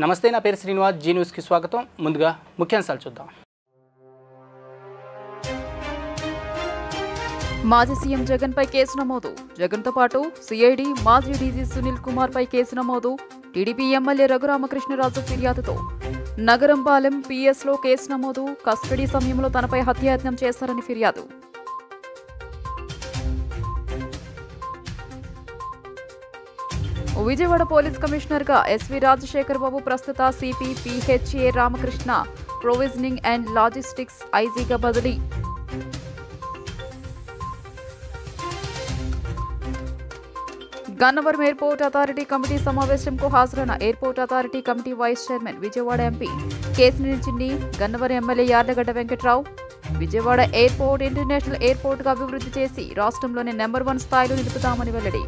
నమస్తే, నా పేరు శ్రీనివాస్. జీ న్యూస్కి స్వాగతం. ముందుగా ముఖ్యాంశాలు చూద్దాం. మాజీ సీఎం జగన్పై కేసు నమోదు. జగన్తో పాటు సిఐడి మాజీ డీజీ సునీల్ కుమార్పై కేసు నమోదు. టీడీపీ ఎమ్మెల్యే రఘురామకృష్ణరాజు ఫిర్యాదుతో నగరంపాలెం పిఎస్లో కేసు నమోదు. కస్టడీ సమయంలో తనపై హత్యాయత్నం చేశారని ఫిర్యాదు. విజయవాడ పోలీస్ కమిషనర్గా ఎస్వి రాజశేఖర్ బాబు ప్రస్తుత CP PHA Ramakrishna provisioning and logistics ఐజీగా బదిలీ. గన్నవరం ఎయిర్పోర్ట్ అథారిటీ కమిటీ సమావేశంకు హాజరైన airport authority committee vice chairman Vijayawada MP Kesineni Chinni, Gannavaram MLA Yarlagadda Venkatrao. Vijayawada airport international ఎయిర్పోర్ట్గా అభివృద్ధి చేసి రాష్ట్రంలోని నెంబర్ 1 స్థాయిలో నిలుపుతామని వెల్లడి.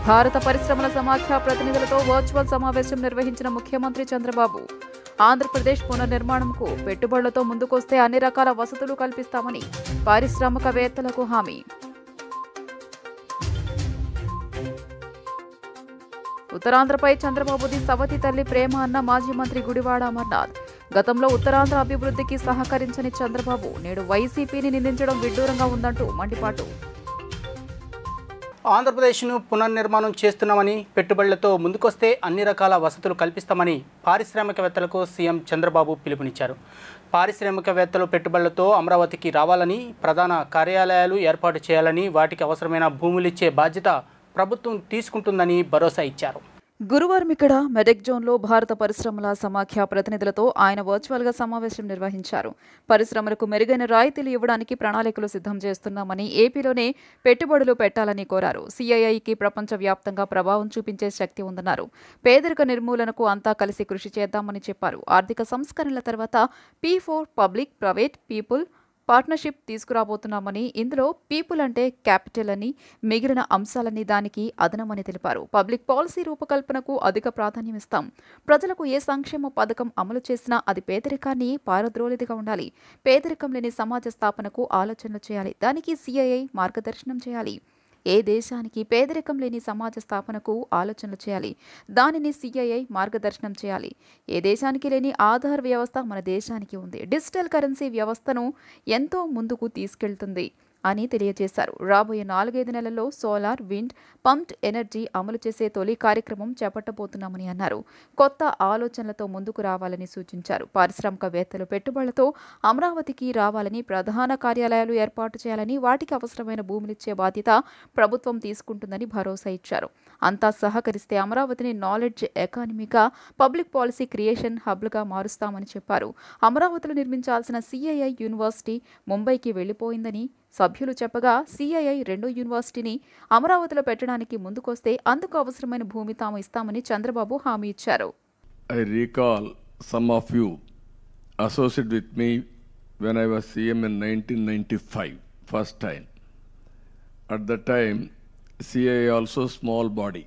భారత పరిశ్రమల సమాఖ్య ప్రతినిధులతో వర్చువల్ సమావేశం నిర్వహించిన ముఖ్యమంత్రి చంద్రబాబు ఆంధ్రప్రదేశ్ పునర్నిర్మాణంకు పెట్టుబడులతో ముందుకొస్తే అన్ని రకాల వసతులు కల్పిస్తామని పారిశ్రామికవేత్తలకు హామీ. ఉత్తరాంధ్రపై చంద్రబాబుది సవతి తల్లి ప్రేమ అన్న మాజీ మంత్రి గుడివాడ అమర్నాథ్. గతంలో ఉత్తరాంధ్ర అభివృద్ధికి సహకరించని చంద్రబాబు నేడు వైసీపీని నిందించడం విడ్డూరంగా ఉందంటూ మండిపాటు. ఆంధ్రప్రదేశ్ను పునర్నిర్మాణం చేస్తున్నామని, పెట్టుబడులతో ముందుకొస్తే అన్ని రకాల వసతులు కల్పిస్తామని పారిశ్రామికవేత్తలకు సీఎం చంద్రబాబు పిలుపునిచ్చారు. పారిశ్రామికవేత్తలు పెట్టుబడులతో అమరావతికి రావాలని, ప్రధాన కార్యాలయాలు ఏర్పాటు చేయాలని, వాటికి అవసరమైన భూములిచ్చే బాధ్యత ప్రభుత్వం తీసుకుంటుందని భరోసా ఇచ్చారు. గురువారం ఇక్కడ మెదక్ జోన్లో భారత పరిశ్రమల సమాఖ్య ప్రతినిధులతో ఆయన వర్చువల్గా సమావేశం నిర్వహించారు. పరిశ్రమలకు మెరుగైన రాయితీలు ఇవ్వడానికి ప్రణాళికలు సిద్ధం చేస్తున్నామని, ఏపీలోనే పెట్టుబడులు పెట్టాలని కోరారు. సిఐఐకి ప్రపంచవ్యాప్తంగా ప్రభావం చూపించే శక్తి ఉందన్నారు. పేదరిక నిర్మూలనకు అంతా కలిసి కృషి చేద్దామని చెప్పారు. ఆర్థిక సంస్కరణల తర్వాత P4 public private people partnership తీసుకురాబోతున్నామని, ఇందులో పీపుల్ అంటే క్యాపిటల్ అని, మిగిలిన అంశాలన్నీ దానికి అదనమని తెలిపారు. పబ్లిక్ పాలసీ రూపకల్పనకు అధిక ప్రాధాన్యం ఇస్తాం. ప్రజలకు ఏ సంక్షేమ పథకం అమలు చేసినా అది పేదరికాన్ని పారద్రోలిదిగా ఉండాలి. పేదరికం లేని సమాజ స్థాపనకు ఆలోచనలు చేయాలి. దానికి సిఐఐ మార్గదర్శనం చేయాలి. ఏ దేశానికి పేదరికం లేని సమాజ స్థాపనకు ఆలోచనలు చేయాలి. దానిని సిఐఐ మార్గదర్శనం చేయాలి. ఏ దేశానికి లేని ఆధార్ వ్యవస్థ మన దేశానికి ఉంది. డిజిటల్ కరెన్సీ వ్యవస్థను ఎంతో ముందుకు తీసుకెళ్తుంది అని తెలియజేశారు. రాబోయే 4-5 నెలల్లో సోలార్, విండ్, పంప్డ్ ఎనర్జీ అమలు చేసే తొలి కార్యక్రమం చేపట్టబోతున్నామని అన్నారు. కొత్త ఆలోచనలతో ముందుకు రావాలని సూచించారు. పారిశ్రామికవేత్తలు పెట్టుబడులతో అమరావతికి రావాలని, ప్రధాన కార్యాలయాలు ఏర్పాటు చేయాలని, వాటికి అవసరమైన భూములిచ్చే బాధ్యత ప్రభుత్వం తీసుకుంటుందని భరోసా ఇచ్చారు. అంతా సహకరిస్తే అమరావతిని నాలెడ్జ్ ఎకానమీగా, పబ్లిక్ పాలసీ క్రియేషన్ హబ్లుగా మారుస్తామని చెప్పారు. అమరావతిలో నిర్మించాల్సిన సిఐఐ యూనివర్సిటీ ముంబైకి వెళ్లిపోయిందని సభ్యులు చెప్పగా, సిఐఐ 2వ యూనివర్సిటీని అమరావతిలో పెట్టడానికి ముందుకొస్తే అందుకు అవసరమైన భూమి తాము ఇస్తామని చంద్రబాబు హామీ ఇచ్చారు. I recall some of you associated with me when I was CM in 1995, first time. At the time, CII also small body.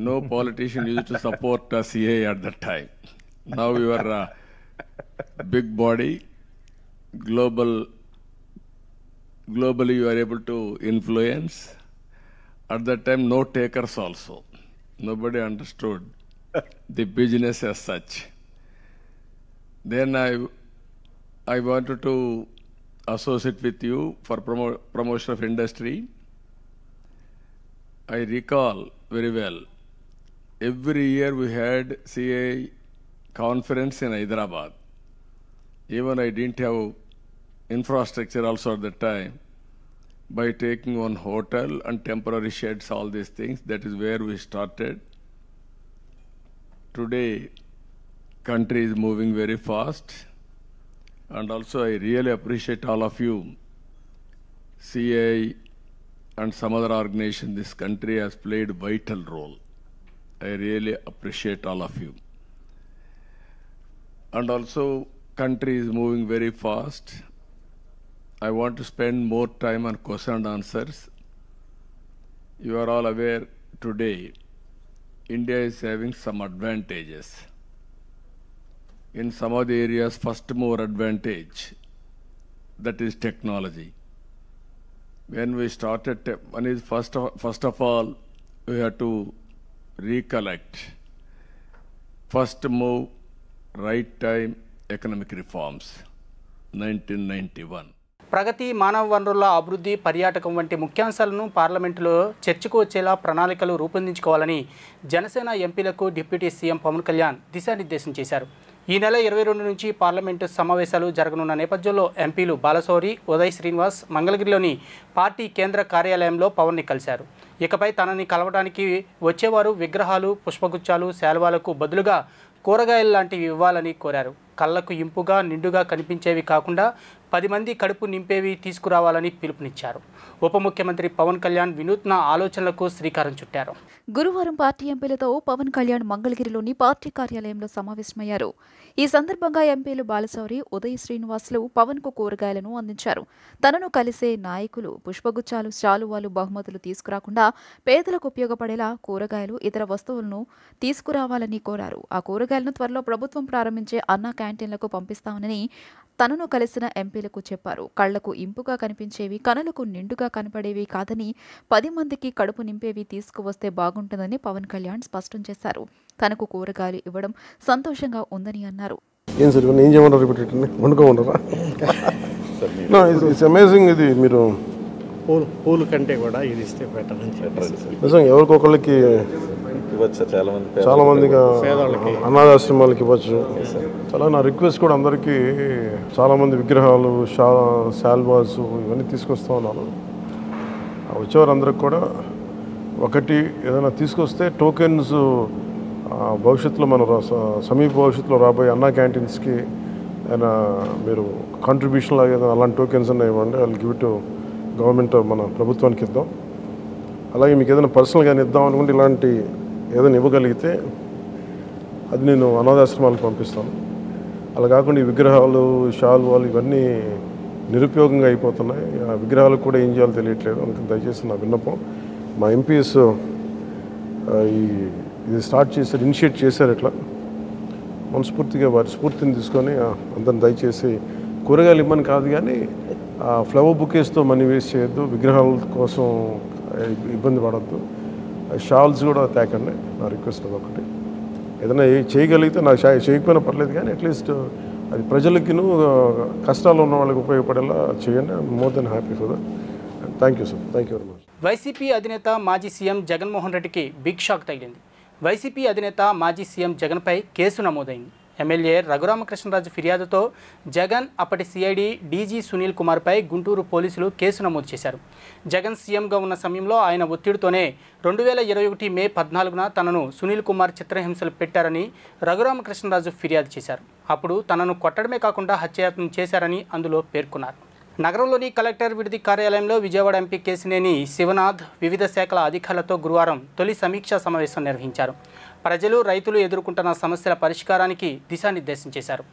No politician used to support CII at that time. Now you are a big body, globally you are able to influence. At that time, no takers also. Nobody understood the business as such. Then I wanted to associate with you for promotion of industry. I recall very well, every year we had CA conference in Hyderabad. Even I didn't have infrastructure also at that time. By taking one hotel and temporary sheds, all these things, that is where we started. Today, country is moving very fast, and also I really appreciate all of you. CII and some other organization, this country has played a vital role. I really appreciate all of you. And also, country is moving very fast. I want to spend more time on question and answers. You are all aware today, India is having some advantages. In some of the areas, first mover advantage, that is technology. when we started, one is first of all, we have to recollect. First move, right time, economic reforms, 1991. ప్రగతి, మానవ వనరుల అభివృద్ధి, పర్యాటకం వంటి ముఖ్యాంశాలను పార్లమెంటులో చర్చకు వచ్చేలా ప్రణాళికలు రూపొందించుకోవాలని జనసేన ఎంపీలకు డిప్యూటీ సీఎం పవన్ కళ్యాణ్ దిశానిర్దేశం చేశారు. ఈ నెల 22 నుంచి పార్లమెంటు సమావేశాలు జరగనున్న నేపథ్యంలో ఎంపీలు బాలశౌరి, ఉదయ్ శ్రీనివాస్ మంగళగిరిలోని పార్టీ కేంద్ర కార్యాలయంలో పవన్ని కలిశారు. ఇకపై తనని కలవడానికి వచ్చేవారు విగ్రహాలు, పుష్పగుచ్చాలు, శాలువాలకు బదులుగా కూరగాయలు లాంటివి ఇవ్వాలని కోరారు. కళ్ళకు ఇంపుగా, నిండుగా కనిపించేవి కాకుండా 10 మంది కడుపు నింపేవి తీసుకురావాలని పిలుపునిచ్చారు. ఉప ముఖ్యమంత్రి పవన్ కళ్యాణ్ వినూత్న ఆలోచనలకు శ్రీకారం చుట్టారు. గురువారం పార్టీ ఎంపీలతో పవన్ కళ్యాణ్ మంగళగిరిలోని పార్టీ కార్యాలయంలో సమావేశమయ్యారు. ఈ సందర్భంగా ఎంపీలు బాలశౌరి, ఉదయ్ శ్రీనివాసులు పవన్కు కూరగాయలను అందించారు. తనను కలిసే నాయకులు పుష్పగుచ్చాలు, శాలువాలు, బహుమతులు తీసుకురాకుండా పేదలకు ఉపయోగపడేలా కూరగాయలు, ఇతర వస్తువులను తీసుకురావాలని కోరారు. ఆ కూరగాయలను త్వరలో ప్రభుత్వం ప్రారంభించే అన్నా క్యాంటీన్లకు పంపిస్తామని తనను కలిసిన ఎంపీలకు చెప్పారు. కళ్లకు ఇంపుగా కనిపించేవి, కనులకు నిండుగా కనపడేవి కాదని 10 మందికి కడుపు నింపేవి తీసుకువస్తే బాగుంటుందని పవన్ కళ్యాణ్ స్పష్టం చేశారు. తనకు కూరగాయలు ఇవ్వడం సంతోషంగా ఉందని అన్నారు. ఇది మీరు పూలు కంటే కూడా ఇది ఇస్తే బెటర్ అని చెప్పి ఎవరికొకళ్ళకి ఇవ్వచ్చు. చాలా మందికి అనాథాశ్రమాలకి ఇవ్వచ్చు. చాలా నా రిక్వెస్ట్ కూడా అందరికీ చాలా మంది విగ్రహాలు, శాల్వాస్ ఇవన్నీ తీసుకొస్తా ఉన్నాను. వచ్చేవారందరికి కూడా ఒకటి ఏదైనా తీసుకొస్తే టోకెన్స్ భవిష్యత్తులో మన సమీప భవిష్యత్తులో రాబోయే అన్నా క్యాంటీన్స్కి ఏదైనా మీరు కాంట్రిబ్యూషన్ లాగా ఏదైనా అలాంటి టోకెన్స్ అన్నా ఇవ్వండి. వాళ్ళు గివ్ టు గవర్నమెంట్, మన ప్రభుత్వానికి ఇద్దాం. అలాగే మీకు ఏదైనా పర్సనల్గా ఇద్దాం అనుకుంటే ఇలాంటి ఏదైనా ఇవ్వగలిగితే అది నేను అనాథాశ్రమాలకు పంపిస్తాను. అలా కాకుండా ఈ విగ్రహాలు, శాలువాలు ఇవన్నీ నిరుపయోగంగా అయిపోతున్నాయి. ఆ విగ్రహాలకు కూడా ఏం చేయాలో తెలియట్లేదు. అందుకని దయచేసి నా విన్నపం, మా ఎంపీస్ ఇది స్టార్ట్ చేశారు, ఇనిషియేట్ చేశారు. ఇట్లా మనస్ఫూర్తిగా వారి స్ఫూర్తిని తీసుకొని అందరిని దయచేసి కూరగాయలు ఇవ్వమని కాదు కానీ ఫ్లవర్ బుకేస్తో మనీ వేస్ట్ చేయొద్దు, విగ్రహాల కోసం ఇబ్బంది పడద్దు, షాల్స్ కూడా తేకండి. నా రిక్వెస్ట్ అదొకటి. ఏదైనా చేయగలిగితే నాకు చేయకపోయినా పర్లేదు కానీ అట్లీస్ట్ అది ప్రజలకిను కష్టాలు ఉన్న వాళ్ళకి ఉపయోగపడేలా చేయండి. More than happy for that. Thank you sir. Thank you very much. YCP అధినేత మాజీ సీఎం జగన్మోహన్ రెడ్డికి బిగ్ షాక్ తగిలింది. వైసీపీ అధినేత మాజీ సీఎం జగన్పై కేసు నమోదైంది. ఎమ్మెల్యే రఘురామకృష్ణరాజు ఫిర్యాదుతో జగన్, అప్పటి సిఐడి డీజీ సునీల్ కుమార్పై గుంటూరు పోలీసులు కేసు నమోదు చేశారు. జగన్ సీఎంగా ఉన్న సమయంలో ఆయన ఒత్తిడితోనే 2021 మే 14న తనను సునీల్ కుమార్ చిత్రహింసలు పెట్టారని రఘురామకృష్ణరాజు ఫిర్యాదు చేశారు. అప్పుడు తనను కొట్టడమే కాకుండా హత్యాయత్నం చేశారని అందులో పేర్కొన్నారు. నగరంలోని కలెక్టర్ విడిది కార్యాలయంలో విజయవాడ ఎంపీ కేశినేని శివనాథ్ వివిధ శాఖల అధికారులతో గురువారం తొలి సమీక్షా సమావేశం నిర్వహించారు. ప్రజలు, రైతులు ఎదుర్కొంటున్న సమస్యల పరిష్కారానికి దిశానిర్దేశం చేశారు.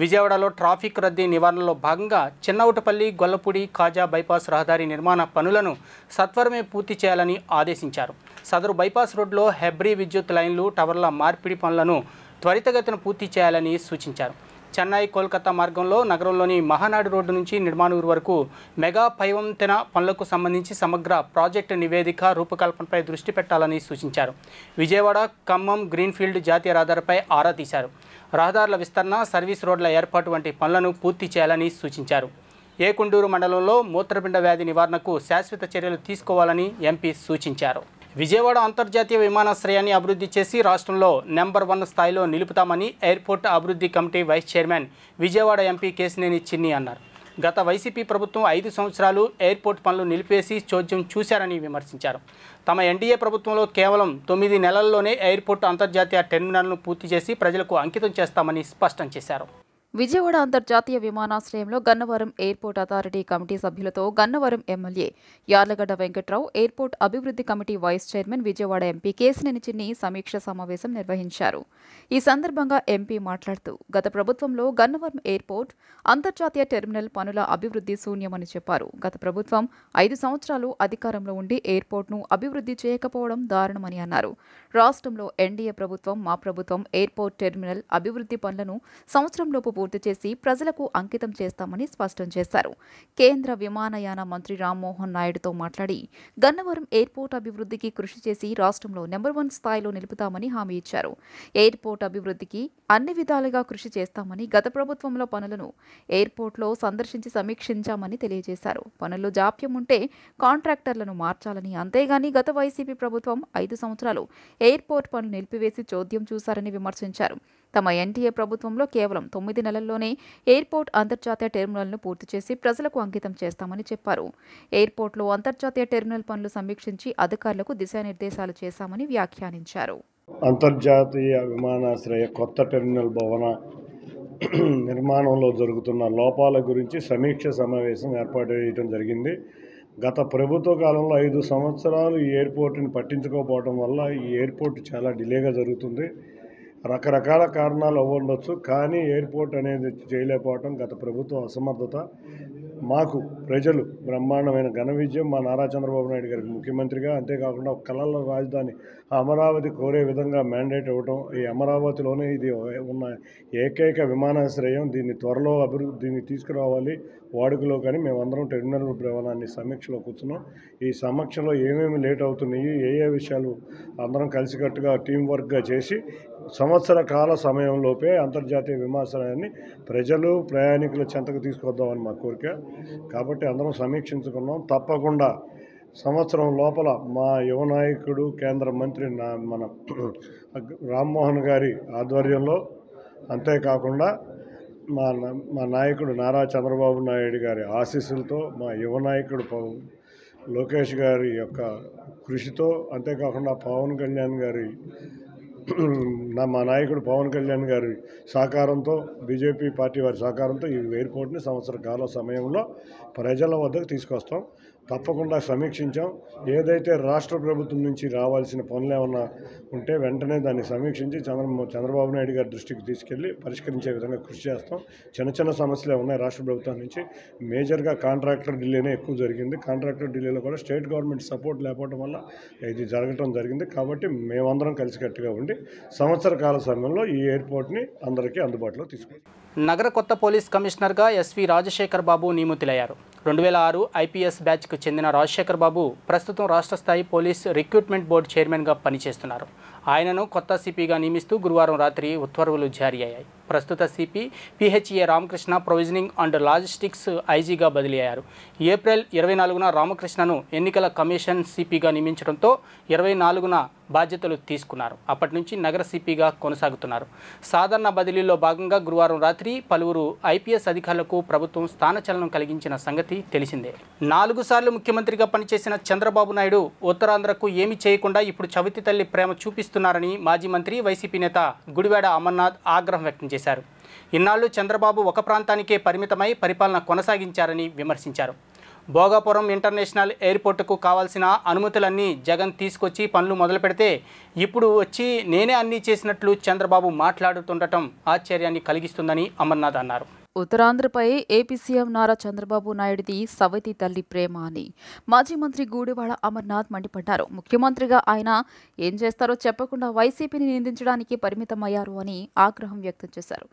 విజయవాడలో ట్రాఫిక్ రద్దీ నివారణలో భాగంగా చిన్నవుటపల్లి, గొల్లపూడి, కాజా బైపాస్ రహదారి నిర్మాణ పనులను సత్వరమే పూర్తి చేయాలని ఆదేశించారు. సదరు బైపాస్ రోడ్లో హెబ్రీ విద్యుత్ లైన్లు, టవర్ల మార్పిడి పనులను త్వరితగతిన పూర్తి చేయాలని సూచించారు. చెన్నై, కోల్కతా మార్గంలో నగరంలోని మహానాడు రోడ్డు నుంచి నిర్మాణూరు వరకు మెగా పైవంతెన పనులకు సంబంధించి సమగ్ర ప్రాజెక్టు నివేదిక రూపకల్పనపై దృష్టి పెట్టాలని సూచించారు. విజయవాడ, ఖమ్మం గ్రీన్ఫీల్డ్ జాతీయ రహదారిపై ఆరా తీశారు. రహదారుల విస్తరణ, సర్వీస్ రోడ్ల ఏర్పాటు వంటి పనులను పూర్తి చేయాలని సూచించారు. ఏకుండూరు మండలంలో మూత్రపిండ వ్యాధి నివారణకు శాశ్వత చర్యలు తీసుకోవాలని ఎంపీ సూచించారు. విజయవాడ అంతర్జాతీయ విమానాశ్రయాన్ని అభివృద్ధి చేసి రాష్ట్రంలో నెంబర్ 1 స్థాయిలో నిలుపుతామని ఎయిర్పోర్ట్ అభివృద్ధి committee vice chairman Vijayawada MP Kesineni Chinni అన్నారు. గత వైసీపీ ప్రభుత్వం 5 సంవత్సరాలు ఎయిర్పోర్ట్ పనులు నిలిపేసి చోద్యం చూశారని విమర్శించారు. తమ ఎన్డీఏ ప్రభుత్వంలో కేవలం 9 నెలల్లోనే ఎయిర్పోర్ట్ అంతర్జాతీయ టెర్మినల్ను పూర్తి చేసి ప్రజలకు అంకితం చేస్తామని స్పష్టం చేశారు. విజయవాడ అంతర్జాతీయ విమానాశ్రయంలో గన్నవరం ఎయిర్పోర్ట్ అథారిటీ కమిటీ సభ్యులతో గన్నవరం ఎమ్మెల్యే యార్లగడ్డ వెంకట్రావు, ఎయిర్పోర్ట్ అభివృద్ధి committee vice chairman Vijayawada MP Kesineni Chinni సమీక్ష సమావేశం నిర్వహించారు. ఈ సందర్భంగా ఎంపీ మాట్లాడుతూ గత ప్రభుత్వంలో గన్నవరం ఎయిర్పోర్ట్ అంతర్జాతీయ టెర్మినల్ పనుల అభివృద్ధి శూన్యమని చెప్పారు. గత ప్రభుత్వం 5 సంవత్సరాలు అధికారంలో ఉండి ఎయిర్పోర్ట్ను అభివృద్ధి చేయకపోవడం దారుణమని అన్నారు. రాష్ట్రంలో ఎన్డీఏ ప్రభుత్వం, మా ప్రభుత్వం ఎయిర్పోర్ట్ టెర్మినల్ అభివృద్ధి పనులను సంవత్సరంలోపు పూర్తి చేసి ప్రజలకు అంకితం చేస్తామని స్పష్టం చేశారు. కేంద్ర విమానయాన మంత్రి రామ్మోహన్ నాయుడుతో మాట్లాడి గన్నవరం ఎయిర్పోర్ట్ అభివృద్ధికి కృషి చేసి రాష్ట్రంలో నెంబర్ 1 స్థాయిలో నిలుపుతామని హామీ ఇచ్చారు. ఎయిర్పోర్ట్ అభివృద్ధికి అన్ని విధాలుగా కృషి చేస్తామని, గత ప్రభుత్వంలో పనులను ఎయిర్పోర్ట్లో సందర్శించి సమీక్షించామని తెలియజేశారు. పనుల్లో జాప్యం ఉంటే కాంట్రాక్టర్లను మార్చాలని, అంతేగాని గత వైసీపీ ప్రభుత్వం 5 సంవత్సరాలు ఎయిర్పోర్ట్ పనులు నిలిపివేసి చోద్యం చూశారని విమర్శించారు. తమ ఎన్టీఏ ప్రభుత్వంలో కేవలం 9 నెలల్లోనే ఎయిర్పోర్ట్ అంతర్జాతీయ టెర్మినల్ను పూర్తి చేసి ప్రజలకు అంకితం చేస్తామని చెప్పారు. ఎయిర్పోర్ట్లో అంతర్జాతీయ టెర్మినల్ పనులు సమీక్షించి అధికారులకు దిశానిర్దేశాలు చేశామని వ్యాఖ్యానించారు. అంతర్జాతీయ విమానాశ్రయ కొత్త టెర్మినల్ భవన నిర్మాణంలో జరుగుతున్న లోపాల గురించి సమీక్ష సమావేశం ఏర్పాటు చేయడం జరిగింది. గత ప్రభుత్వ కాలంలో 5 సంవత్సరాలు ఈ ఎయిర్పోర్ట్ని పట్టించుకోకపోవడం వల్ల ఈ ఎయిర్పోర్ట్ చాలా డిలేగా జరుగుతుంది. రకరకాల కారణాలు అవ్వండొచ్చు, కానీ ఎయిర్పోర్ట్ అనేది చేయలేకపోవడం గత ప్రభుత్వం అసమర్థత. మాకు ప్రజలు బ్రహ్మాండమైన ఘన విజయం మా నారా చంద్రబాబు నాయుడు గారికి ముఖ్యమంత్రిగా, అంతేకాకుండా కళల రాజధాని అమరావతి కోరే విధంగా మ్యాండేట్ ఇవ్వడం, ఈ అమరావతిలోనే ఇది ఉన్న ఏకైక విమానాశ్రయం, దీన్ని త్వరలో దీన్ని తీసుకురావాలి వాడుకలో. కానీ మేమందరం టెర్మినల్ భవనాన్ని సమీక్షలో కూర్చున్నాం. ఈ సమీక్షలో ఏమేమి లేట్ అవుతున్నాయి, ఏ విషయాలు అందరం కలిసికట్టుగా టీం వర్క్గా చేసి సంవత్సర కాల సమయంలోపే అంతర్జాతీయ విమానాశ్రయాన్ని ప్రజలు ప్రయాణికుల చెంతకు తీసుకొద్దామని మా కోరిక. కాబట్టి అందరం సమీక్షించుకున్నాం. తప్పకుండా సంవత్సరం లోపల మా యువ నాయకుడు కేంద్ర మంత్రి మన రామ్మోహన్ గారి ఆధ్వర్యంలో, అంతేకాకుండా మా నాయకుడు నారా చంద్రబాబు నాయుడు గారి ఆశీస్సులతో, మా యువ నాయకుడు లోకేష్ గారి యొక్క కృషితో, అంతేకాకుండా పవన్ కళ్యాణ్ గారి మా నాయకుడు పవన్ కళ్యాణ్ గారి సహకారంతో, బీజేపీ పార్టీ వారి సహకారంతో ఈ ఎయిర్పోర్ట్ని సంవత్సర కాల సమయంలో ప్రజల వద్దకు తీసుకొస్తాం. తప్పకుండా సమీక్షించాం. ఏదైతే రాష్ట్ర ప్రభుత్వం నుంచి రావాల్సిన పనులు ఏమన్నా ఉంటే వెంటనే దాన్ని సమీక్షించి చంద్రబాబు నాయుడు గారి దృష్టికి తీసుకెళ్లి పరిష్కరించే విధంగా కృషి చేస్తాం. చిన్న సమస్యలే ఉన్నాయి రాష్ట్ర ప్రభుత్వం నుంచి. మేజర్గా కాంట్రాక్టర్ డిలేనే ఎక్కువ జరిగింది. కాంట్రాక్టర్ డిలేలో కూడా స్టేట్ గవర్నమెంట్ సపోర్ట్ లేకపోవడం వల్ల ఇది జరగటం జరిగింది. కాబట్టి మేమందరం కలిసికట్టుగా ఉండి సంవత్సర కాల సమయంలో ఈ ఎయిర్పోర్ట్ని అందరికీ అందుబాటులో తీసుకుంటాం. నగర కొత్త పోలీస్ కమిషనర్గా ఎస్వి రాజశేఖర్ బాబు నియమితులయ్యారు. 2006 ఐపీఎస్ బ్యాచ్కు చెందిన రాజశేఖర్ బాబు ప్రస్తుతం రాష్ట్ర స్థాయి పోలీస్ రిక్రూట్మెంట్ బోర్డు చైర్మన్గా పనిచేస్తున్నారు. ఆయనను కొత్త సిపిగా నియమిస్తూ గురువారం రాత్రి ఉత్తర్వులు జారీ అయ్యాయి. ప్రస్తుత CP PHA Ramakrishna provisioning and logistics ఐజీగా బదిలీ అయ్యారు. ఏప్రిల్ 24న రామకృష్ణను ఎన్నికల కమిషన్ సిపిగా నియమించడంతో 24న బాధ్యతలు తీసుకున్నారు. అప్పటి నుంచి నగర సిపిగా కొనసాగుతున్నారు. సాధారణ బదిలీలో భాగంగా గురువారం రాత్రి పలువురు ఐపీఎస్ అధికారులకు ప్రభుత్వం స్థానచలనం కలిగించిన సంగతి తెలిసిందే. 4 సార్లు ముఖ్యమంత్రిగా పనిచేసిన చంద్రబాబు నాయుడు ఉత్తరాంధ్రకు ఏమీ చేయకుండా ఇప్పుడు చవితి తల్లి ప్రేమ చూపిస్తున్నారని మాజీ మంత్రి వైసీపీ నేత గుడివాడ అమర్నాథ్ ఆగ్రహం వ్యక్తం చేశారు. ఇన్నాళ్లు చంద్రబాబు ఒక ప్రాంతానికే పరిమితమై పరిపాలన కొనసాగించారని విమర్శించారు. భోగాపురం ఇంటర్నేషనల్ ఎయిర్పోర్టుకు కావాల్సిన అనుమతులన్నీ జగన్ తీసుకొచ్చి పనులు మొదలు పెడితే ఇప్పుడు వచ్చి నేనే అన్నీ చేసినట్లు చంద్రబాబు మాట్లాడుతుండటం ఆశ్చర్యాన్ని కలిగిస్తుందని అమర్నాథ్ అన్నారు. ఉత్తరాంధ్రపై ఏపీ సీఎం నారా చంద్రబాబు నాయుడిది సవతి తల్లి ప్రేమ అని మాజీ మంత్రి గూడివాడ అమర్నాథ్ మండిపడ్డారు. ముఖ్యమంత్రిగా ఆయన ఏం చేస్తారో చెప్పకుండా వైసీపీని నిందించడానికి పరిమితమయ్యారు అని ఆగ్రహం వ్యక్తం చేశారు.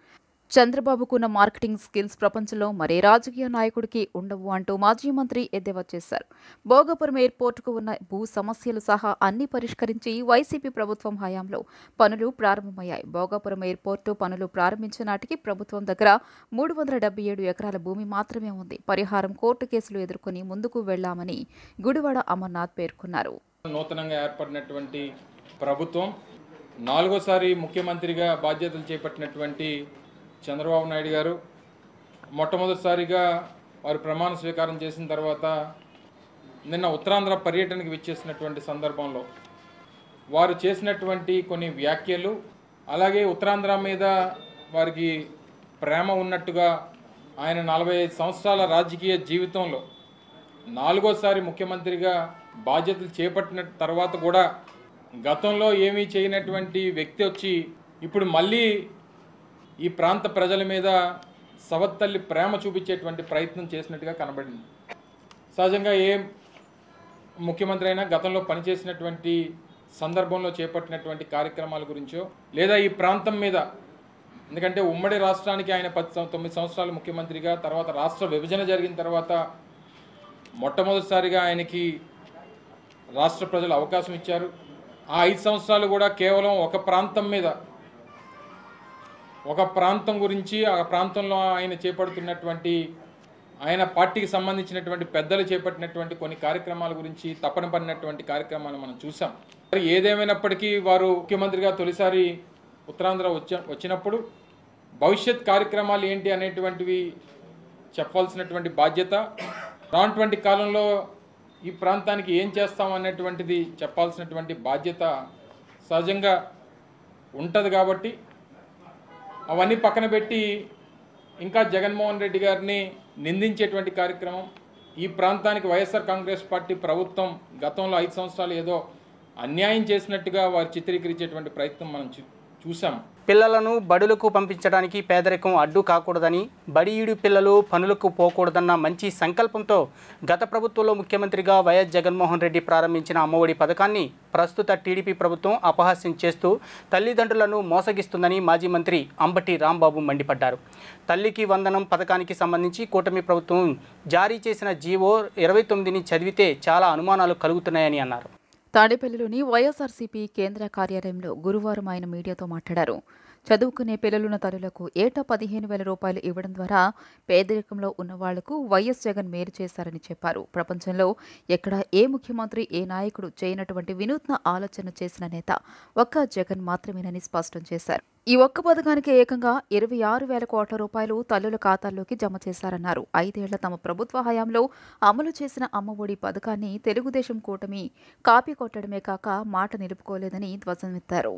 చంద్రబాబుకున్న మార్కెటింగ్ స్కిల్స్ ప్రపంచంలో మరే రాజకీయ నాయకుడికి ఉండవు అంటూ మాజీ మంత్రి ఎద్దేవా చేశారు. భోగాపురం ఎయిర్పోర్టుకు ఉన్న భూ సమస్యలు సహా అన్ని పరిష్కరించి వైసీపీ ప్రభుత్వం హయాంలో పనులు ప్రారంభమయ్యాయి. భోగాపురం ఎయిర్పోర్టు పనులు ప్రారంభించిన నాటికి ప్రభుత్వం దగ్గర 377 ఎకరాల భూమి మాత్రమే ఉంది. పరిహారం కోర్టు కేసులు ఎదుర్కొని ముందుకు వెళ్లామని గుడివాడ అమర్నాథ్ పేర్కొన్నారు. నూతనంగా ఏర్పడినటువంటి ప్రభుత్వం 4వసారి ముఖ్యమంత్రిగా బాధ్యతలు చేపట్టినటువంటి చంద్రబాబు నాయుడు గారు మొట్టమొదటిసారిగా వారు ప్రమాణ స్వీకారం చేసిన తర్వాత నిన్న ఉత్తరాంధ్ర పర్యటనకు విచ్చేసినటువంటి సందర్భంలో వారు చేసినటువంటి కొన్ని వ్యాఖ్యలు, అలాగే ఉత్తరాంధ్ర మీద వారికి ప్రేమ ఉన్నట్టుగా ఆయన 45 సంవత్సరాల రాజకీయ జీవితంలో 4వసారి ముఖ్యమంత్రిగా బాధ్యతలు చేపట్టిన తర్వాత కూడా గతంలో ఏమీ చేయనటువంటి వ్యక్తి వచ్చి ఇప్పుడు మళ్ళీ ఈ ప్రాంత ప్రజల మీద సవత్తల్లి ప్రేమ చూపించేటువంటి ప్రయత్నం చేసినట్టుగా కనబడింది. సహజంగా ఏ ముఖ్యమంత్రి అయినా గతంలో పనిచేసినటువంటి సందర్భంలో చేపట్టినటువంటి కార్యక్రమాల గురించో లేదా ఈ ప్రాంతం మీద ఎందుకంటే ఉమ్మడి రాష్ట్రానికి ఆయన 9 సంవత్సరాలు ముఖ్యమంత్రిగా, తర్వాత రాష్ట్ర విభజన జరిగిన తర్వాత మొట్టమొదటిసారిగా ఆయనకి రాష్ట్ర ప్రజలు అవకాశం ఇచ్చారు. ఆ 5 సంవత్సరాలు కూడా కేవలం ఒక ప్రాంతం మీద, ఒక ప్రాంతం గురించి, ఆ ప్రాంతంలో ఆయన చేపడుతున్నటువంటి, ఆయన పార్టీకి సంబంధించినటువంటి పెద్దలు చేపట్టినటువంటి కొన్ని కార్యక్రమాల గురించి తపన పడినటువంటి కార్యక్రమాలు మనం చూసాం. ఏదేమైనప్పటికీ వారు ముఖ్యమంత్రిగా తొలిసారి ఉత్తరాంధ్ర వచ్చినప్పుడు భవిష్యత్ కార్యక్రమాలు ఏంటి అనేటువంటివి చెప్పాల్సినటువంటి బాధ్యత, రానటువంటి కాలంలో ఈ ప్రాంతానికి ఏం చేస్తాం అనేటువంటిది చెప్పాల్సినటువంటి బాధ్యత సహజంగా ఉంటుంది. కాబట్టి అవన్నీ పక్కన పెట్టి ఇంకా జగన్మోహన్ రెడ్డి గారిని నిందించేటువంటి కార్యక్రమం, ఈ ప్రాంతానికి వైఎస్ఆర్ కాంగ్రెస్ పార్టీ ప్రభుత్వం గతంలో 5 సంవత్సరాలు ఏదో అన్యాయం చేసినట్టుగా వారు చిత్రీకరించేటువంటి ప్రయత్నం మనం చూసాం. పిల్లలను బడులకు పంపించడానికి పేదరికం అడ్డు కాకూడదని, బడి ఈడు పిల్లలు పనులకు పోకూడదన్న మంచి సంకల్పంతో గత ప్రభుత్వంలో ముఖ్యమంత్రిగా వైఎస్ జగన్మోహన్ రెడ్డి ప్రారంభించిన అమ్మఒడి పథకాన్ని ప్రస్తుత టీడీపీ ప్రభుత్వం అపహాస్యం చేస్తూ తల్లిదండ్రులను మోసగిస్తుందని మాజీ మంత్రి అంబటి రాంబాబు మండిపడ్డారు. తల్లికి వందనం పథకానికి సంబంధించి కూటమి ప్రభుత్వం జారీ చేసిన జీవో 29ని చదివితే చాలా అనుమానాలు కలుగుతున్నాయని అన్నారు. తాడేపల్లిలోని వైఎస్ఆర్సీపీ కేంద్ర కార్యాలయంలో గురువారం ఆయన మీడియాతో మాట్లాడారు. చదువుకునే పిల్లలున్న తల్లులకు ఏటా 15,000 రూపాయలు ఇవ్వడం ద్వారా పేదరికంలో ఉన్న వాళ్లకు వైఎస్ జగన్ మేలు చేశారని చెప్పారు. ప్రపంచంలో ఎక్కడ ఏ ముఖ్యమంత్రి, ఏ నాయకుడు చేయనటువంటి వినూత్న ఆలోచన చేసిన నేత ఒక్క జగన్ మాత్రమేనని స్పష్టం చేశారు. ఈ ఒక్క పథకానికి ఏకంగా 26,000 కోట్ల రూపాయలు తల్లుల ఖాతాల్లోకి జమ చేశారన్నారు. 5 ఏళ్ల తమ ప్రభుత్వ హయాంలో అమలు చేసిన అమ్మఒడి పథకాన్ని తెలుగుదేశం కూటమి కాపీ కొట్టడమే కాక మాట నిలుపుకోలేదని ధ్వజమెత్తారు.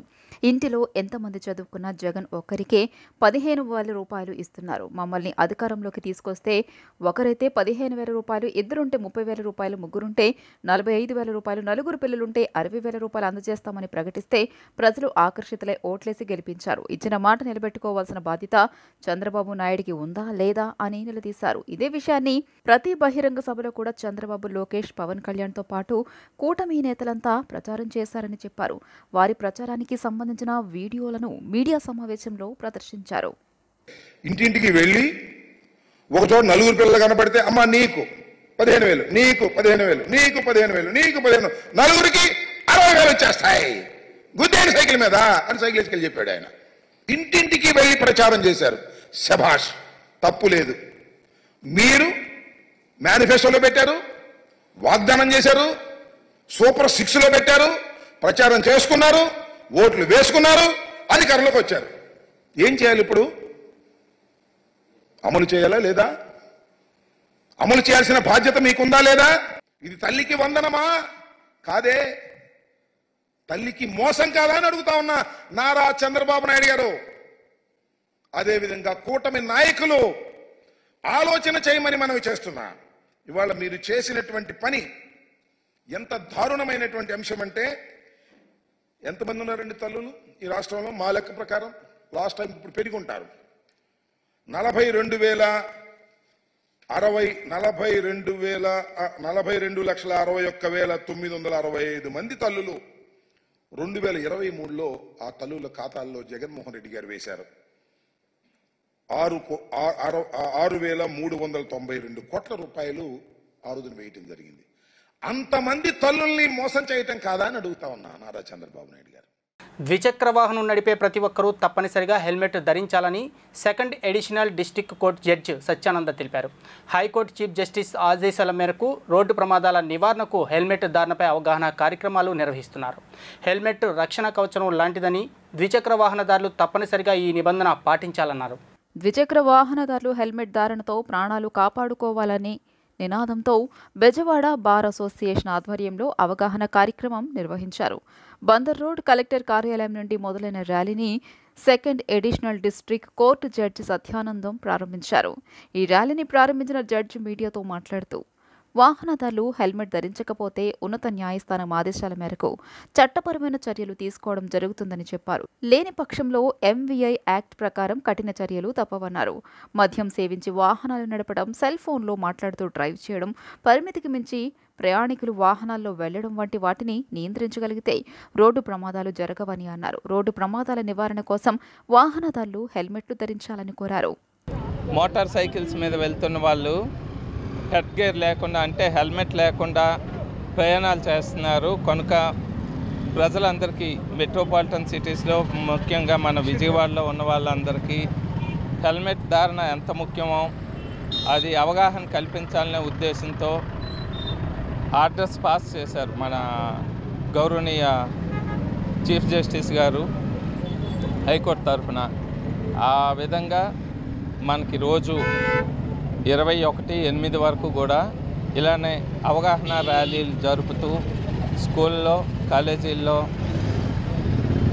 ఇంటిలో ఎంతమంది చదువుకున్నా జగన్ ఒక్కరికే 15,000 రూపాయలు ఇస్తున్నారు. మమ్మల్ని అధికారంలోకి తీసుకొస్తే ఒకరైతే 15,000 రూపాయలు, ఇద్దరుంటే 30,000 రూపాయలు, ముగ్గురుంటే 45,000 రూపాయలు, నలుగురు పిల్లలుంటే 60,000 రూపాయలు అందజేస్తామని ప్రకటిస్తే ప్రజలు ఆకర్షితులై ఓట్లేసి గెలిపించారు. ఇచ్చిన మాట నిలబెట్టుకోవాల్సిన బాధ్యత చంద్రబాబు నాయుడికి ఉందా లేదా అని నిలదీశారు. ఇదే విషయాన్ని ప్రతి బహిరంగ సభలో కూడా చంద్రబాబు, లోకేష్, పవన్ కళ్యాణ్తో పాటు కూటమి నేతలంతా ప్రచారం చేశారని చెప్పారు. వారి ప్రచారానికి సంబంధించిన వీడియోలను మీడియా సమావేశంలో ప్రదర్శించారు. ఇంటింటికి వెళ్ళి ఒకచోట నలుగురు పిల్లలు కనపడితే అమ్మ నీకు 15,000, నీకు 15,000, నీకు 15,000, నీకు 15,000, నలుగురికి 60,000 వచ్చేస్తాయి గుద్దేని సైకిల్ మీద అని సైకిల్ వేసుకెళ్ళి చెప్పాడు ఆయన. ఇంటింటికి వెళ్ళి ప్రచారం చేశారు. శభాష్, తప్పు లేదు. మీరు మేనిఫెస్టోలో పెట్టారు, వాగ్దానం చేశారు, సూపర్ 6లో పెట్టారు, ప్రచారం చేసుకున్నారు, ఓట్లు వేసుకున్నారు, అధికారంలోకి వచ్చారు. ఏం చేయాలి ఇప్పుడు? అమలు చేయాలా లేదా? అమలు చేయాల్సిన బాధ్యత మీకుందా లేదా? ఇది తల్లికి వందనమా? కాదే. తల్లికి మోసం కాదా అని అడుగుతా ఉన్నా నారా చంద్రబాబు నాయుడు గారు. అదేవిధంగా కూటమి నాయకులు ఆలోచన చేయమని మనవి చేస్తున్నా. ఇవాళ మీరు చేసినటువంటి పని ఎంత దారుణమైనటువంటి అంశం అంటే, ఎంతమంది ఉన్నారండి తల్లులు ఈ రాష్ట్రంలో? మా లెక్క ప్రకారం లాస్ట్ టైం ఇప్పుడు పెరిగి ఉంటారు. 42,61,965 మంది తల్లులు 2023లో ఆ తల్లుల ఖాతాల్లో జగన్మోహన్ రెడ్డి గారు వేశారు. 6,392 కోట్ల రూపాయలు ఆ రోజున వేయటం జరిగింది. అంతమంది తల్లుల్ని మోసం చేయటం కాదా అని అడుగుతా ఉన్నా నారా చంద్రబాబు నాయుడు గారు. ద్విచక్ర వాహనం నడిపే ప్రతి ఒక్కరూ తప్పనిసరిగా హెల్మెట్ ధరించాలని 2nd additional district court judge Satyananda తెలిపారు. హైకోర్టు చీఫ్ జస్టిస్ ఆదేశాల మేరకు రోడ్డు ప్రమాదాల నివారణకు హెల్మెట్ ధారణపై అవగాహన కార్యక్రమాలు నిర్వహిస్తున్నారు. హెల్మెట్ రక్షణ కవచం లాంటిదని ద్విచక్ర వాహనదారులు తప్పనిసరిగా ఈ నిబంధన పాటించాలన్నారు. ద్విచక్ర వాహనదారులు హెల్మెట్ ధారణతో ప్రాణాలు కాపాడుకోవాలని నినాదంతో బెజవాడ బార్ అసోసియేషన్ ఆధ్వర్యంలో అవగాహన కార్యక్రమం నిర్వహించారు. బందర్ రోడ్ కలెక్టర్ కార్యాలయం నుండి మొదలైన ర్యాలీని 2nd additional district court judge Satyanandam ప్రారంభించారు. ఈ ర్యాలీని ప్రారంభించిన జడ్జి మీడియాతో మాట్లాడుతూ వాహనదారులు హెల్మెట్ ధరించకపోతే ఉన్నత న్యాయస్థానం ఆదేశాల మేరకు చట్టపరమైన చర్యలు తీసుకోవడం జరుగుతుందని చెప్పారు. లేని పక్షంలో ఎంవీఐ యాక్ట్ ప్రకారం కఠిన చర్యలు తప్పవన్నారు. మద్యం సేవించి వాహనాలు నడపడం, సెల్ ఫోన్లో మాట్లాడుతూ డ్రైవ్ చేయడం, పరిమితికి మించి ప్రయాణికులు వాహనాల్లో వెళ్లడం వంటి వాటిని నియంత్రించగలిగితే రోడ్డు ప్రమాదాలు జరగవని అన్నారు. రోడ్డు ప్రమాదాల నివారణ కోసం వాహనదారులు హెల్మెట్లు ధరించాలని కోరారు. మోటార్ సైకిల్స్ మీద వెళ్తున్న వాళ్ళు హెడ్ గేర్ లేకుండా అంటే హెల్మెట్ లేకుండా ప్రయాణాలు చేస్తున్నారు. కనుక ప్రజలందరికీ మెట్రోపాలిటన్ సిటీస్లో ముఖ్యంగా మన విజయవాడలో ఉన్న వాళ్ళందరికీ హెల్మెట్ ధారణ ఎంత ముఖ్యమో అది అవగాహన కల్పించాలనే ఉద్దేశంతో ఆర్డర్స్ పాస్ చేశారు మన గౌరవనీయ చీఫ్ జస్టిస్ గారు హైకోర్టు తరఫున. ఆ విధంగా మనకి రోజు 21/8 వరకు కూడా ఇలానే అవగాహన ర్యాలీలు జరుపుతూ స్కూల్లో, కాలేజీల్లో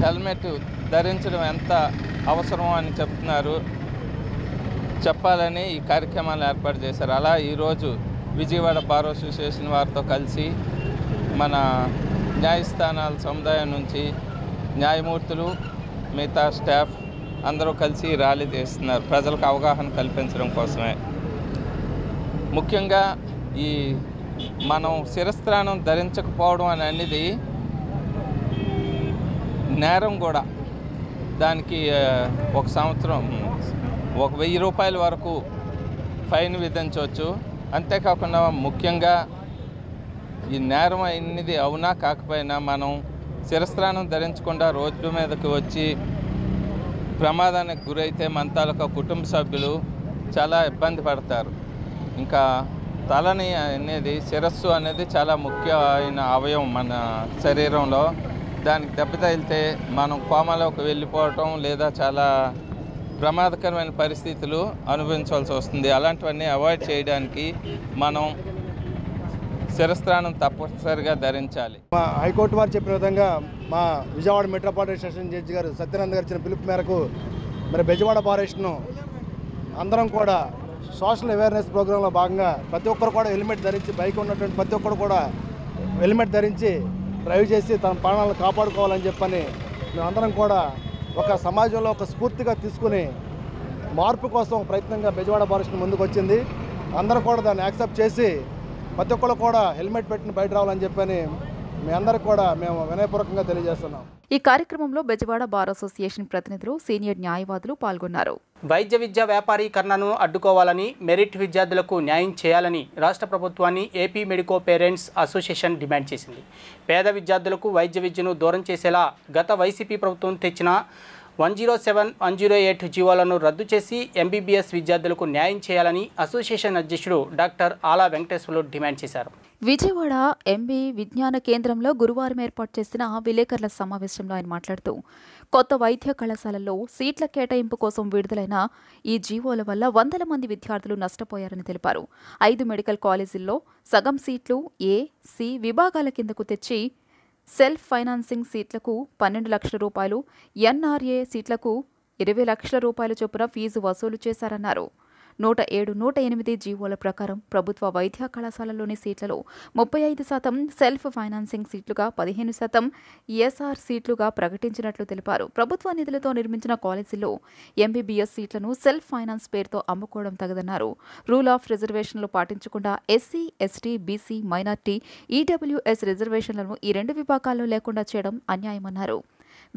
హెల్మెట్ ధరించడం ఎంత అవసరమో అని చెప్పాలని ఈ కార్యక్రమాలు ఏర్పాటు చేశారు. అలా ఈరోజు విజయవాడ బార్ అసోసియేషన్ వారితో కలిసి మన న్యాయస్థానాల సముదాయం నుంచి న్యాయమూర్తులు, మిగతా స్టాఫ్ అందరూ కలిసి ర్యాలీ చేస్తున్నారు ప్రజలకు అవగాహన కల్పించడం కోసమే. ముఖ్యంగా ఈ మనం శిరస్త్రాణం ధరించకపోవడం అనేది నేరం కూడా. దానికి 1 సంవత్సరం 1000 రూపాయల వరకు ఫైన్ విధించవచ్చు. అంతేకాకుండా ముఖ్యంగా ఈ నేరం అనేది అవునా కాకపోయినా మనం శిరస్త్రాణం ధరించకుండా రోడ్డు మీదకి వచ్చి ప్రమాదానికి గురైతే మన తాలూకా కుటుంబ సభ్యులు చాలా ఇబ్బంది పడతారు. ఇంకా తలని అనేది, శిరస్సు అనేది చాలా ముఖ్యమైన అవయవం మన శరీరంలో. దానికి దెబ్బతగిలితే మనం కోమాలోకి వెళ్ళిపోవటం లేదా చాలా ప్రమాదకరమైన పరిస్థితులు అనుభవించాల్సి వస్తుంది. అలాంటివన్నీ అవాయిడ్ చేయడానికి మనం శిరస్త్రాణం తప్పనిసరిగా ధరించాలి. మా హైకోర్టు వారు చెప్పిన విధంగా మా విజయవాడ మెట్రోపాలిటన్ సెషన్ జడ్జి గారు సత్యానంద్ గారు ఇచ్చిన పిలుపు మేరకు మరి బెజవాడ బారేషన్ను అందరం కూడా సోషల్ అవేర్నెస్ ప్రోగ్రాంలో భాగంగా ప్రతి ఒక్కరు కూడా హెల్మెట్ ధరించి, బైక్ ఉన్నటువంటి ప్రతి ఒక్కరు కూడా హెల్మెట్ ధరించి డ్రైవ్ చేసి తన ప్రాణాలను కాపాడుకోవాలని చెప్పని మేమందరం కూడా ఒక సమాజంలో ఒక స్ఫూర్తిగా తీసుకుని మార్పు కోసం ప్రయత్నంగా బెజవాడ బారేషన్ ముందుకు వచ్చింది. అందరూ కూడా దాన్ని యాక్సెప్ట్ చేసి ప్రతి ఒక్కరు కూడా హెల్మెట్ పెట్టిన బయట రావాలని చెప్పని మీ అందరికి కూడా మేము వినయపూర్వకంగా తెలియజేస్తున్నాం. ఈ కార్యక్రమంలో బెజవాడ బార్ అసోసియేషన్ ప్రతినిధులు, సీనియర్ న్యాయవాదులు పాల్గొన్నారు. వైద్య విద్యా వ్యాపారీకరణను అడ్డుకోవాలని, మెరిట్ విద్యార్థులకు న్యాయం చేయాలని రాష్ట్ర ప్రభుత్వాన్ని AP medico parents association demand చేసింది. పేద విద్యార్థులకు వైద్య విద్యను దూరం చేసేలా గత వైసీపీ ప్రభుత్వం తెచ్చిన 107, 108 జీవోలను రద్దు చేసి ఎంబీబీఎస్ విద్యార్థులకు న్యాయం చేయాలని అసోసియేషన్ అధ్యక్షుడు డాక్టర్ ఆలా వెంకటేశ్వర్లు డిమాండ్ చేశారు. విజయవాడ ఎంబీ విజ్ఞాన కేంద్రంలో గురువారం ఏర్పాటు చేసిన విలేకరుల సమావేశంలో ఆయన మాట్లాడుతూ కొత్త వైద్య కళాశాలల్లో సీట్ల కేటాయింపు కోసం విడుదలైన ఈ జీవోల వల్ల వందల మంది విద్యార్థులు నష్టపోయారని తెలిపారు. 5 మెడికల్ కాలేజీల్లో సగం సీట్లు ఏ, సి విభాగాల కిందకు తెచ్చి సెల్ఫ్ ఫైనాన్సింగ్ సీట్లకు 12 లక్షల రూపాయలు, ఎన్ఆర్ఏ సీట్లకు 20 లక్షల రూపాయల చొప్పున ఫీజు వసూలు చేశారన్నారు. 107, 108 జీవోల ప్రకారం ప్రభుత్వ వైద్య కళాశాలలోని సీట్లలో 35% సెల్ఫ్ ఫైనాన్సింగ్ సీట్లుగా, 15% ఎస్ఆర్ సీట్లుగా ప్రకటించినట్లు తెలిపారు. ప్రభుత్వ నిధులతో నిర్మించిన కాలేజీల్లో ఎంబీబీఎస్ సీట్లను సెల్ఫ్ ఫైనాన్స్ పేరుతో అమ్ముకోవడం తగదన్నారు. రూల్ ఆఫ్ రిజర్వేషన్లు పాటించకుండా SC, ST, BC, minority, EWS రిజర్వేషన్లను ఈ 2 విభాగాల్లో లేకుండా చేయడం అన్యాయమన్నారు.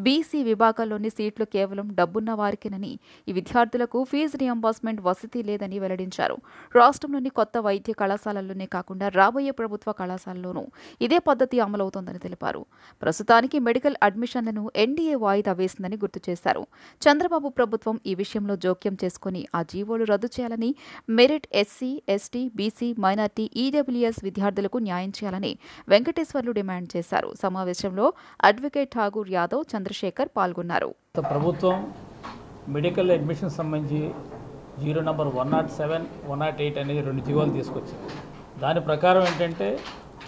బీసీ విభాగాల్లోని సీట్లు కేవలం డబ్బున్న వారికేనని, ఈ విద్యార్థులకు ఫీజు రియంబర్స్మెంట్ వసతి లేదని వెల్లడించారు. రాష్ట్రంలోని కొత్త వైద్య కళాశాలల్లోనే కాకుండా రాబోయే ప్రభుత్వ కళాశాలలోనూ ఇదే పద్ధతి అమలవుతోందని తెలిపారు. ప్రస్తుతానికి మెడికల్ అడ్మిషన్లను ఎన్డీఏ వాయిదా వేసిందని గుర్తు చేశారు. చంద్రబాబు ప్రభుత్వం ఈ విషయంలో జోక్యం చేసుకుని ఆ జీవోలు రద్దు చేయాలని, merit SC, ST, BC, minority, EWS విద్యార్థులకు న్యాయం చేయాలని వెంకటేశ్వర్లు డిమాండ్ చేశారు. సమావేశంలో అడ్వకేట్ ఠాగూర్ యాదవ్, చంద్రశేఖర్ పాల్గొన్నారు. ప్రభుత్వం మెడికల్ అడ్మిషన్ సంబంధించి జీరో నంబర్ 107, 108 అనేది 2 జీవోలు తీసుకొచ్చింది. దాని ప్రకారం ఏంటంటే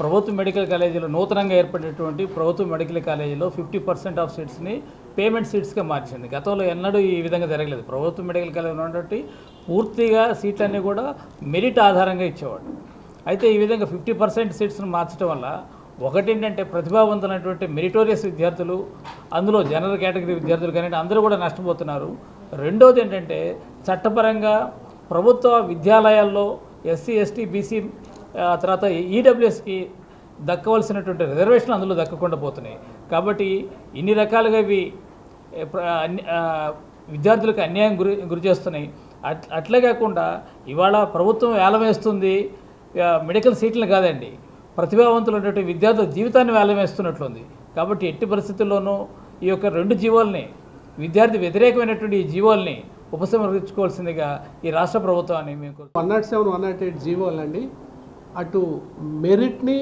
ప్రభుత్వ మెడికల్ కాలేజీలో నూతనంగా ఏర్పడినటువంటి ప్రభుత్వ మెడికల్ కాలేజీలో 50% ఆఫ్ సీట్స్ని పేమెంట్ సీట్స్గా మార్చింది. గతంలో ఎన్నడూ ఈ విధంగా జరగలేదు. ప్రభుత్వ మెడికల్ కాలేజీలో ఉన్నటువంటి పూర్తిగా సీట్లన్నీ కూడా మెరిట్ ఆధారంగా ఇచ్చేవాడు. అయితే ఈ విధంగా 50% సీట్స్ను మార్చడం వల్ల ఒకటి ఏంటంటే ప్రతిభావంతులైనటువంటి మెరిటోరియస్ విద్యార్థులు, అందులో జనరల్ కేటగిరీ విద్యార్థులు కానీ అందరూ కూడా నష్టపోతున్నారు. రెండోది ఏంటంటే చట్టపరంగా ప్రభుత్వ విద్యాలయాల్లో ఎస్సీ, ఎస్టీ, బీసీ తర్వాత ఈడబ్ల్యూఎస్కి దక్కవలసినటువంటి రిజర్వేషన్లు అందులో దక్కకుండా పోతున్నాయి. కాబట్టి ఇన్ని రకాలుగా ఇవి విద్యార్థులకు అన్యాయం గురి చేస్తున్నాయి. అట్లే కాకుండా ఇవాళ ప్రభుత్వం వేలవేస్తుంది మెడికల్ సీట్లను కాదండి, ప్రతిభావంతులు ఉన్నటువంటి విద్యార్థుల జీవితాన్ని వేలవేస్తున్నట్లుంది. కాబట్టి ఎట్టి పరిస్థితుల్లోనూ ఈ యొక్క 2 జీవోల్ని, విద్యార్థి వ్యతిరేకమైనటువంటి ఈ జీవోల్ని ఉపసంహరించుకోవాల్సిందిగా ఈ రాష్ట్ర ప్రభుత్వాన్ని మేము 107, 108 జీవోలండి అటు మెరిట్ని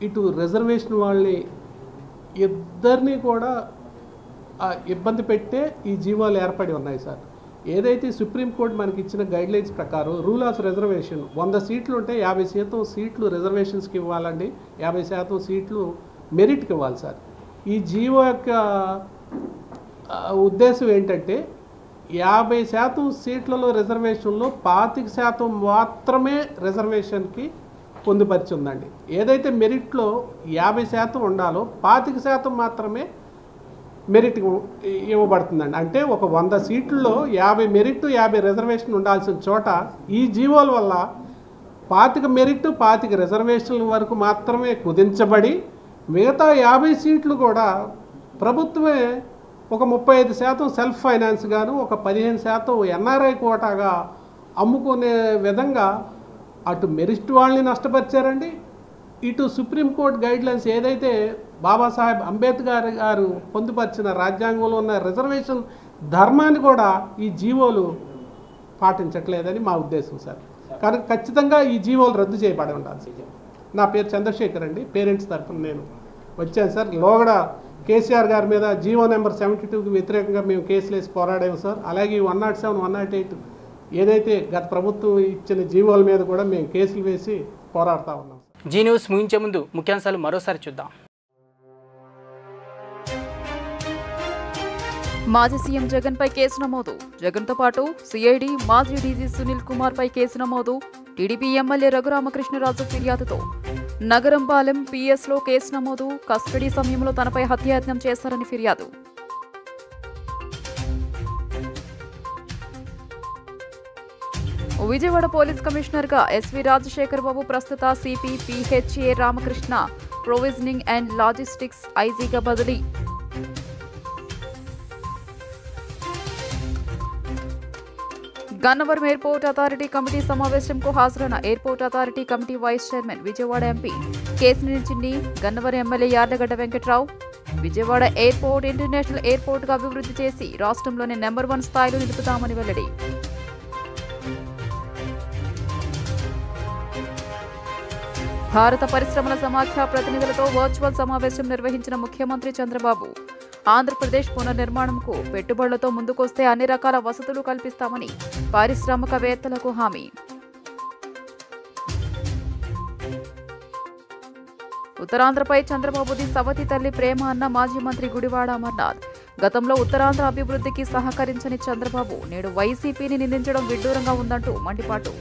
ఇటు రిజర్వేషన్ వాళ్ళని ఇద్దరిని కూడా ఇబ్బంది పెట్టే ఈ జీవోలు ఏర్పడి ఉన్నాయి సార్. ఏదైతే సుప్రీంకోర్టు మనకి ఇచ్చిన గైడ్లైన్స్ ప్రకారం రూల్ ఆఫ్ రిజర్వేషన్ 100 సీట్లు ఉంటే 50% సీట్లు రిజర్వేషన్స్కి ఇవ్వాలండి, 50% సీట్లు మెరిట్కి ఇవ్వాలి సార్. ఈ జీవో యొక్క ఉద్దేశం ఏంటంటే 50% సీట్లలో రిజర్వేషన్లో 25% మాత్రమే రిజర్వేషన్కి పొందుపరిచి ఉందండి. ఏదైతే మెరిట్లో 50% ఉండాలో 25% మాత్రమే మెరిట్ ఇవ్వబడుతుందండి. అంటే ఒక 100 సీట్లలో 50 మెరిట్ 50 రిజర్వేషన్ ఉండాల్సిన చోట ఈ జీవోల వల్ల 25 మెరిట్ 25 రిజర్వేషన్ల వరకు మాత్రమే కుదించబడి మిగతా 50 సీట్లు కూడా ప్రభుత్వమే ఒక 35% సెల్ఫ్ ఫైనాన్స్ గాను ఒక 15% ఎన్ఆర్ఐ కోటాగా అమ్ముకునే విధంగా అటు మెరిట్ వాళ్ళని నష్టపరిచారండి, ఇటు సుప్రీంకోర్టు గైడ్లైన్స్ ఏదైతే బాబాసాహెబ్ అంబేద్కర్ గారు పొందుపరిచిన రాజ్యాంగంలో ఉన్న రిజర్వేషన్ ధర్మాన్ని కూడా ఈ జీవోలు పాటించట్లేదని మా ఉద్దేశం సార్. కనుక ఖచ్చితంగా ఈ జీవోలు రద్దు చేయబడి ఉండాలి. నా పేరు చంద్రశేఖర్ అండి, పేరెంట్స్ తరఫున నేను వచ్చాను సార్. లోగడ కేసీఆర్ గారి మీద జీవో నెంబర్ 72కి వ్యతిరేకంగా మేము కేసులు వేసి పోరాడాము సార్. అలాగే 107, 108 ఏదైతే గత ప్రభుత్వం ఇచ్చిన జీవోల మీద కూడా మేము కేసులు వేసి పోరాడుతూ ఉన్నాం. జీ న్యూస్ ముగించే ముందు ముఖ్యాంశాలు మరోసారి చూద్దాం. మాజీ సీఎం జగన్ పై కేసు నమోదు. జగన్తో పాటు సిఐడి మాజీ డీజీ సునీల్ కుమార్ పై కేసు నమోదు. టీడీపీ ఎమ్మెల్యే రఘురామకృష్ణరాజు ఫిర్యాదుతో నగరంపాలెం పిఎస్లో కేసు నమోదు. కస్టడీ సమయంలో తనపై హత్యాయత్నం చేశారని ఫిర్యాదు. విజయవాడ పోలీస్ కమిషనర్గా ఎస్వి రాజశేఖర్ బాబు ప్రస్తుత CP PHA Ramakrishna provisioning and logistics ఐజీగా బదిలీ. గన్నవరం ఎయిర్పోర్ట్ అథారిటీ కమిటీ సమావేశంకు హాజరైన airport authority committee vice chairman Vijayawada MP Kesineni Chinni, Gannavaram MLA Yarlagadda Venkatrao. Vijayawada airport international ఎయిర్పోర్ట్గా అభివృద్ధి చేసి రాష్ట్రంలోనే నెంబర్ 1 స్థాయిలో నిలుపుతామని వెల్లడి. భారత పరిశ్రమల సమాఖ్య ప్రతినిధులతో వర్చువల్ సమావేశం నిర్వహించిన ముఖ్యమంత్రి చంద్రబాబు ఆంధ్రప్రదేశ్ పునర్నిర్మాణంకు పెట్టుబడులతో ముందుకొస్తే అన్ని రకాల వసతులు కల్పిస్తామని పారిశ్రామికవేత్తలకు హామీ. ఉత్తరాంధ్రపై చంద్రబాబుది సవతి తల్లి ప్రేమ అన్న మాజీ మంత్రి గుడివాడ అమర్నాథ్. గతంలో ఉత్తరాంధ్ర అభివృద్ధికి సహకరించని చంద్రబాబు నేడు వైసీపీని నిందించడం విడ్డూరంగా ఉందంటూ మండిపాటు.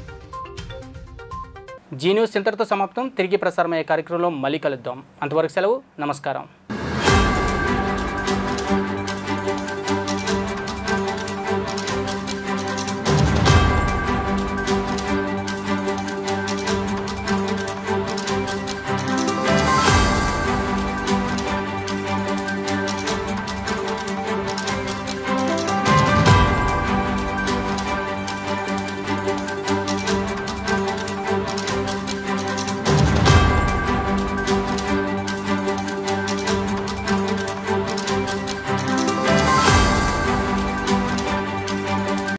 జీ న్యూస్ ఇంతటితో సమాప్తం. తిరిగి ప్రసారమయ్యే కార్యక్రమంలో మళ్ళీ కలుద్దాం. అంతవరకు సెలవు. నమస్కారం.